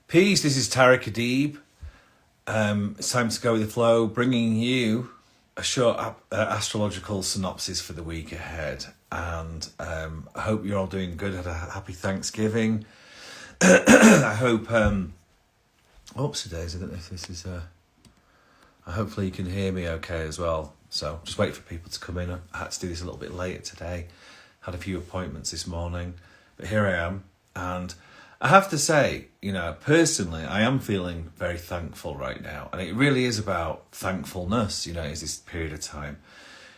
Peace, this is Tareck Adeeb. It's time to go with the flow, bringing you a short astrological synopsis for the week ahead. And I hope you're all doing good. Had a happy Thanksgiving. I hope... Oopsie days, I don't know if this is... hopefully you can hear me okay as well. So just wait for people to come in. I had to do this a little bit later today. Had a few appointments this morning. But here I am. And I have to say, personally, I am feeling very thankful right now. And it really is about thankfulness, is this period of time.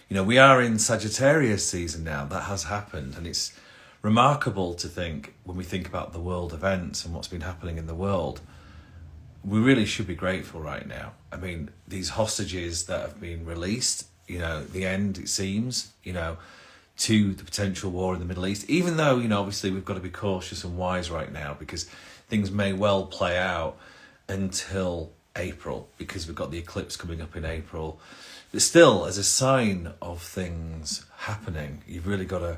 We are in Sagittarius season now. That has happened. And it's remarkable to think, when we think about the world events and what's been happening in the world, we really should be grateful right now. I mean, these hostages that have been released, the end, it seems, to the potential war in the Middle East, even though, obviously we've got to be cautious and wise right now because things may well play out until April because we've got the eclipse coming up in April. But still, as a sign of things happening, you've really got to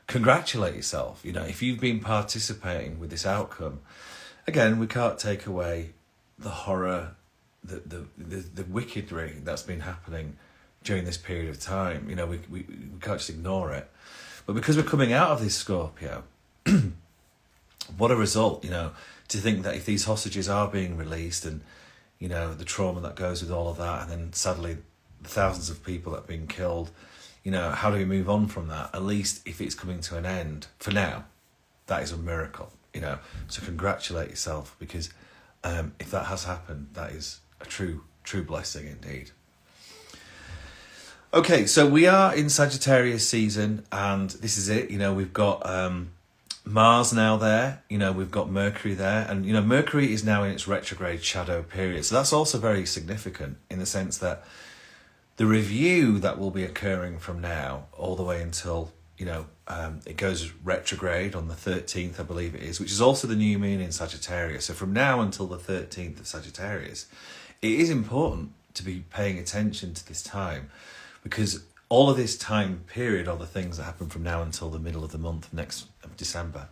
congratulate yourself. If you've been participating with this outcome, again, we can't take away the horror, the wickedry that's been happening during this period of time. We can't just ignore it. But because we're coming out of this Scorpio, what a result, to think that if these hostages are being released and, the trauma that goes with all of that, and then sadly the thousands of people that have been killed, how do we move on from that? At least if it's coming to an end, for now, that is a miracle, So congratulate yourself because if that has happened, that is a true blessing indeed. Okay, so we are in Sagittarius season, and this is it. We've got Mars now there. We've got Mercury there, and Mercury is now in its retrograde shadow period. So that's also very significant in the sense that the review that will be occurring from now all the way until it goes retrograde on the 13th, I believe it is, which is also the new moon in Sagittarius. So from now until the 13th of Sagittarius, it is important to be paying attention to this time. Because all of this time period, all the things that happen from now until the middle of the month of December,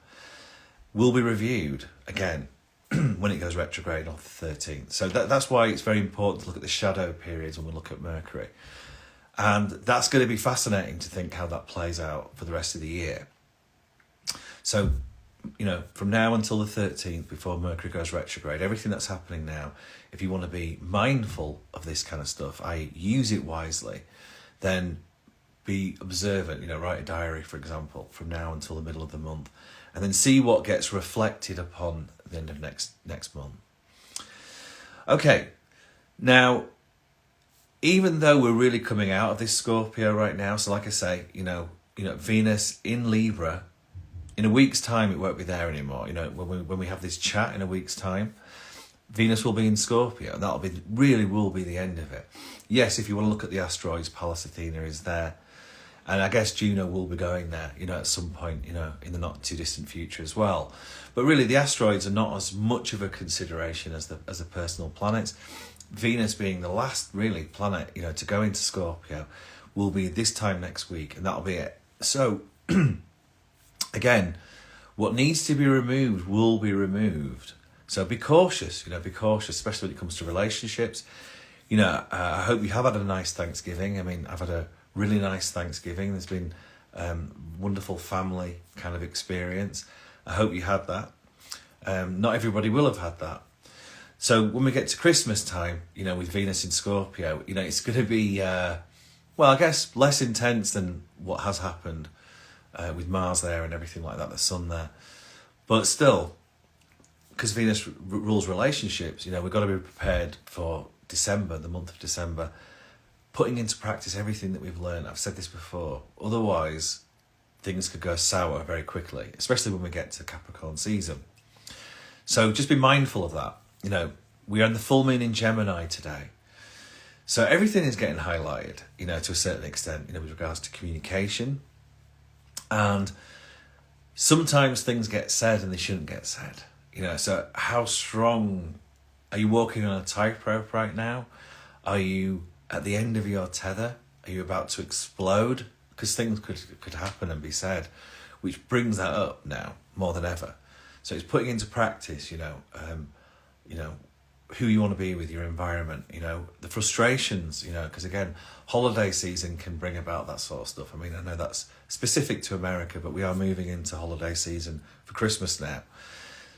will be reviewed again when it goes retrograde on the 13th. So that's why it's very important to look at the shadow periods when we look at Mercury. And that's going to be fascinating to think how that plays out for the rest of the year. So, from now until the 13th, before Mercury goes retrograde, everything that's happening now, if you want to be mindful of this kind of stuff, use it wisely, then be observant, write a diary, for example, from now until the middle of the month, and then see what gets reflected upon at the end of next month. Okay, now, even though we're really coming out of this Scorpio right now, so like I say, Venus in Libra, in a week's time, it won't be there anymore. When we have this chat in a week's time, Venus will be in Scorpio, and that'll will be the end of it. Yes, if you want to look at the asteroids, Pallas Athena is there, and I guess Juno will be going there, at some point, in the not too distant future as well. But really, the asteroids are not as much of a consideration as the personal planets. Venus being the last really planet, to go into Scorpio, will be this time next week, and that'll be it. So, again, what needs to be removed will be removed. So be cautious, especially when it comes to relationships. I hope you have had a nice Thanksgiving. I mean, I've had a really nice Thanksgiving. There's been wonderful family kind of experience. I hope you had that. Not everybody will have had that. So when we get to Christmas time, with Venus in Scorpio, it's going to be, I guess less intense than what has happened with Mars there and everything like that, the sun there. But still, because Venus rules relationships, we've got to be prepared for December, the month of December, putting into practice everything that we've learned. I've said this before. Otherwise, things could go sour very quickly, especially when we get to Capricorn season. So just be mindful of that. We are in the full moon in Gemini today. So everything is getting highlighted, to a certain extent, with regards to communication. And sometimes things get said and they shouldn't get said. So how strong are you walking on a tightrope right now? Are you at the end of your tether? Are you about to explode? Because things could happen and be said, which brings that up now more than ever. So it's putting into practice, who you want to be with your environment, the frustrations, because again, holiday season can bring about that sort of stuff. I mean, I know that's specific to America, but we are moving into holiday season for Christmas now.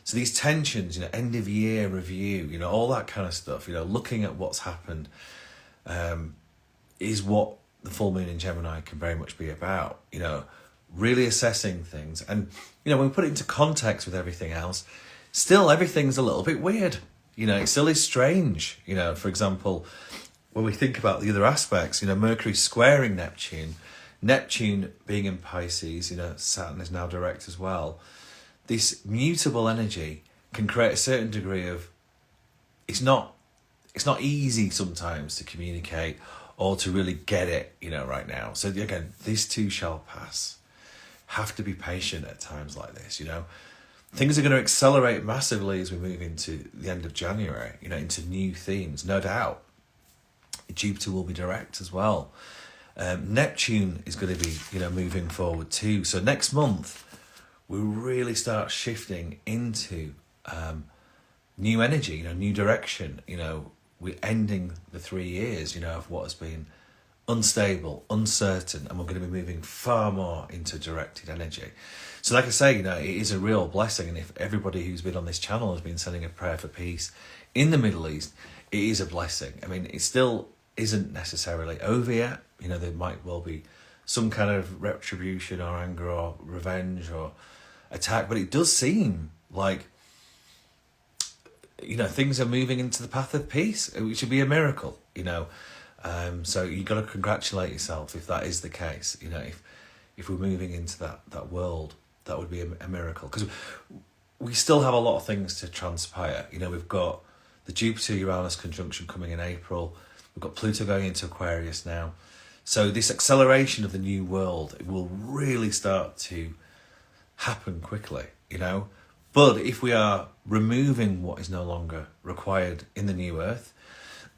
So these tensions, end of year review, all that kind of stuff, looking at what's happened, is what the full moon in Gemini can very much be about, really assessing things. And, when we put it into context with everything else, still everything's a little bit weird. It still is strange. For example, when we think about the other aspects, Mercury squaring Neptune, Neptune being in Pisces, Saturn is now direct as well. This mutable energy can create a certain degree of, it's not easy sometimes to communicate or to really get it, right now. So again, this too shall pass. Have to be patient at times like this, Things are going to accelerate massively as we move into the end of January, into new themes, no doubt. Jupiter will be direct as well. Neptune is going to be, moving forward too. So next month, we really start shifting into new energy, new direction. We're ending the 3 years, of what has been unstable, uncertain, and we're going to be moving far more into directed energy. So like I say, it is a real blessing. And if everybody who's been on this channel has been sending a prayer for peace in the Middle East, it is a blessing. I mean, it still isn't necessarily over yet. There might well be some kind of retribution or anger or revenge or attack, but it does seem like, things are moving into the path of peace, which would be a miracle, So you've got to congratulate yourself if that is the case. If we're moving into that world, that would be a miracle. Because we still have a lot of things to transpire. We've got the Jupiter-Uranus conjunction coming in April. We've got Pluto going into Aquarius now. So this acceleration of the new world, it will really start to happen quickly, But if we are removing what is no longer required in the new earth,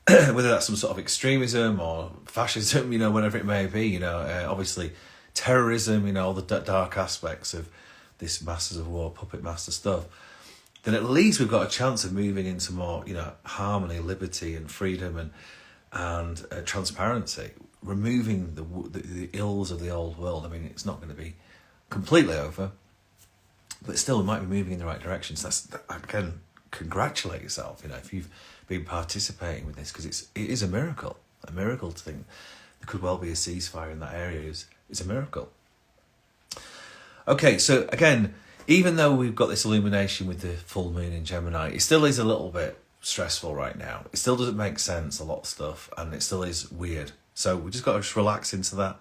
whether that's some sort of extremism or fascism, whatever it may be, obviously terrorism, all the dark aspects of this Masters of War, puppet master stuff, then at least we've got a chance of moving into more, harmony, liberty and freedom and transparency, removing the ills of the old world. I mean, it's not going to be completely over, but still we might be moving in the right direction. So again, congratulate yourself, if you've been participating with this, because it is a miracle to think there could well be a ceasefire in that area is a miracle. Okay, so again, even though we've got this illumination with the full moon in Gemini, it still is a little bit stressful right now. It still doesn't make sense, a lot of stuff, and it still is weird. So we just got to just relax into that.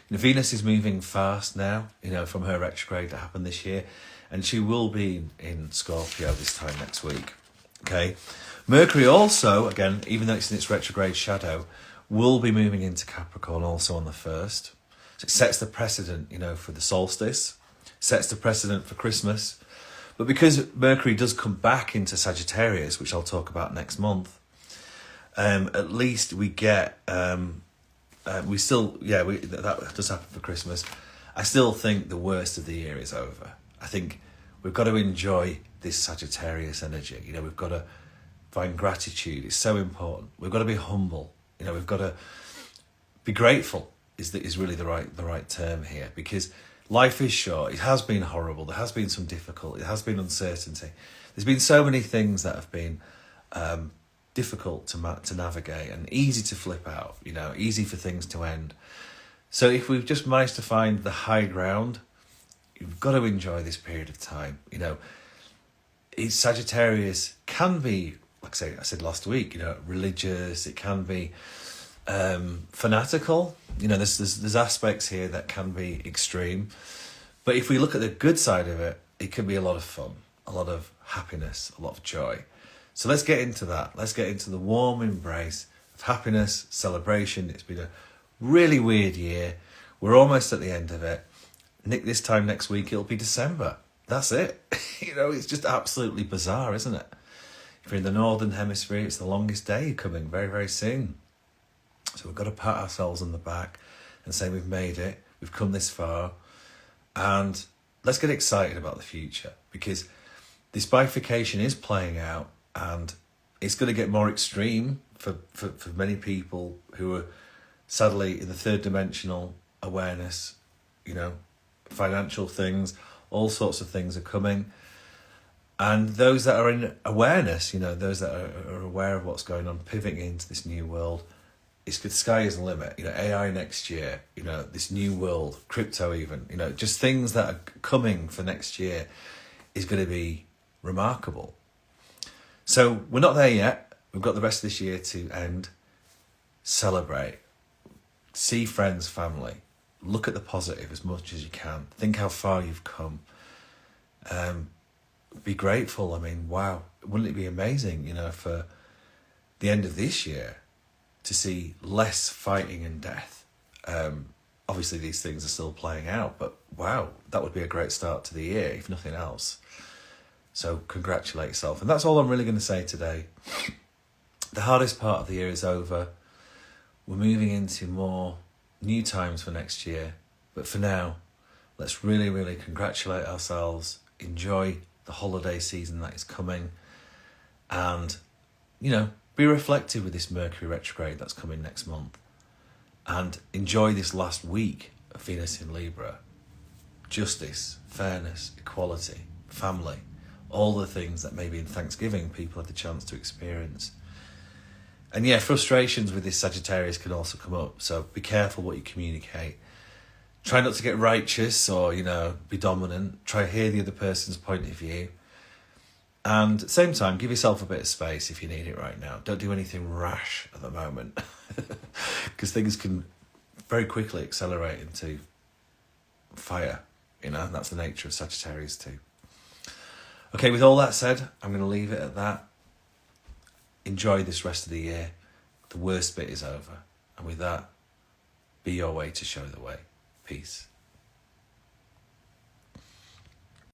Venus is moving fast now, from her retrograde that happened this year, and she will be in Scorpio this time next week. Okay, Mercury also, again, even though it's in its retrograde shadow, will be moving into Capricorn also on the 1st. So it sets the precedent, for the solstice, sets the precedent for Christmas. But because Mercury does come back into Sagittarius, which I'll talk about next month, at least we get, that does happen for Christmas. I still think the worst of the year is over. I think we've got to enjoy this Sagittarius energy. We've got to find gratitude. It's so important. We've got to be humble. We've got to be grateful is really the right term here, because life is short. It has been horrible. There has been some difficulty. There has been uncertainty. There's been so many things that have been difficult to navigate and easy to flip out, easy for things to end. So if we've just managed to find the high ground, you've got to enjoy this period of time. Sagittarius can be, like I said last week, religious. It can be fanatical. There's aspects here that can be extreme. But if we look at the good side of it, it can be a lot of fun, a lot of happiness, a lot of joy. So let's get into that. Let's get into the warm embrace of happiness, celebration. It's been a really weird year. We're almost at the end of it. This time next week, it'll be December. That's it. It's just absolutely bizarre, isn't it? If you're in the Northern Hemisphere, it's the longest day coming very, very soon. So we've got to pat ourselves on the back and say we've made it. We've come this far. And let's get excited about the future, because this bifurcation is playing out, and it's going to get more extreme for many people who are sadly in the third dimensional awareness. You know, financial things, all sorts of things are coming. And those that are in awareness, you know, those that are aware of what's going on, pivoting into this new world, it's the sky is the limit. You know, AI next year, you know, this new world, crypto even, you know, just things that are coming for next year is going to be remarkable. So we're not there yet. We've got the rest of this year to end. Celebrate. See friends, family. Look at the positive as much as you can. Think how far you've come. Be grateful. I mean, wow. Wouldn't it be amazing, you know, for the end of this year to see less fighting and death? Obviously, these things are still playing out, but wow, that would be a great start to the year, if nothing else. So congratulate yourself. And that's all I'm really going to say today. The hardest part of the year is over. We're moving into more new times for next year. But for now, let's really, really congratulate ourselves. Enjoy the holiday season that is coming. And, you know, be reflective with this Mercury retrograde that's coming next month. And enjoy this last week of Venus in Libra. Justice, fairness, equality, family. All the things that maybe in Thanksgiving people had the chance to experience. And yeah, frustrations with this Sagittarius can also come up. So be careful what you communicate. Try not to get righteous or, you know, be dominant. Try to hear the other person's point of view. And at the same time, give yourself a bit of space if you need it right now. Don't do anything rash at the moment. Because things can very quickly accelerate into fire. You know, that's the nature of Sagittarius too. Okay, with all that said, I'm going to leave it at that. Enjoy this rest of the year. The worst bit is over. And with that, be your way to show the way. Peace.